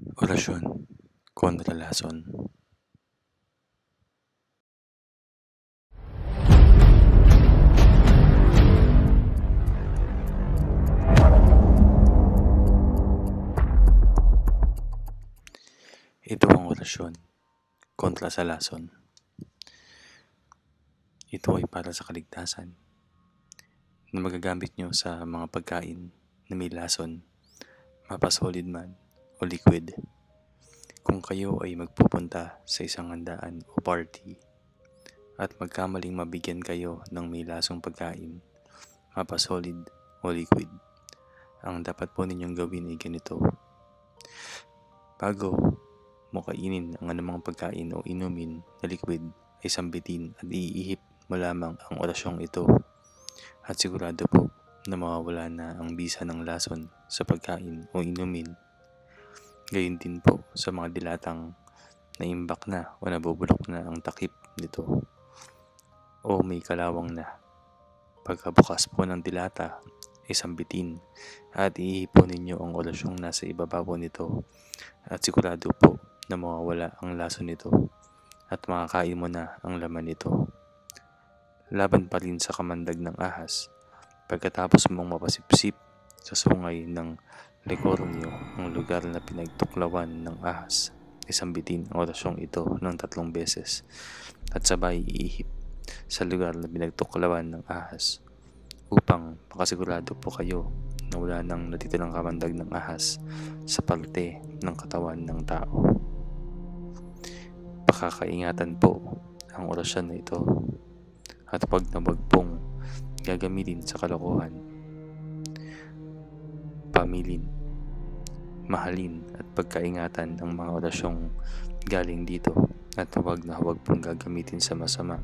Orasyon kontra lason. Ito ang orasyon kontra sa lason. Ito ay para sa kaligtasan na magagamit nyo sa mga pagkain na may lason, mapasolid man o liquid. Kung kayo ay magpupunta sa isang handaan o party at magkamaling mabigyan kayo ng may lasong pagkain, mapasolid o liquid, ang dapat po ninyong gawin ay ganito. Bago mo kainin ang anumang pagkain o inumin na liquid, ay sambitin at iihip mo lamang ang orasyong ito at sigurado po na mawawala na ang bisa ng lason sa pagkain o inumin. Gayon din po sa mga dilatang naimbak na o nabubulok na ang takip nito o may kalawang na. Pagkabukas po ng dilata ay sambitin at iihipon ninyo ang orasyong nasa ibabaw nito at sigurado po na mawawala ang lason nito at makakain mo na ang laman nito. Laban pa rin sa kamandag ng ahas, pagkatapos mong mapasipsip sa sungay ng lekornyo ang lugar na pinagtuklawan ng ahas, isambitin ang orasyong ito ng 3 beses at sabay iihip sa lugar na pinagtuklawan ng ahas upang makasigurado po kayo na wala nang natitirang kamandag ng ahas sa parte ng katawan ng tao. Pakakaingatan po ang orasyon na ito at huwag na huwag pong gagamitin sa kalokohan. Pamilin, mahalin at pagkaingatan ang mga orasyong galing dito at huwag na huwag pong gagamitin sa masama.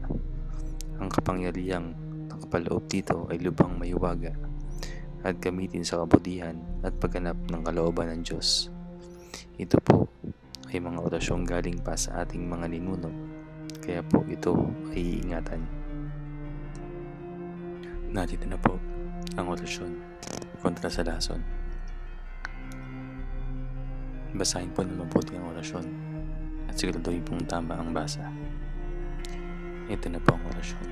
Ang kapangyarihang nakapaloob dito ay lubhang mahiwaga at gamitin sa kabutihan at pagganap ng kalooban ng Diyos. Ito po ay mga orasyong galing pa sa ating mga ninuno, kaya po ito ay iingatan. Narito na po ang orasyon kontra sa lason. Basahin po na mabuti ang orasyon at siguraduhin pong tama ang basa. Ito na po ang orasyon.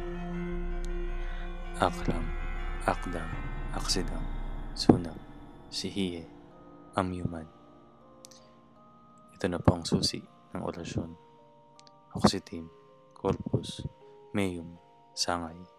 Akram, akdam, aksidam, sunam, sihiye, amyuman. Ito na po ang susi ng orasyon. Oksitim, corpus, meum, sangay.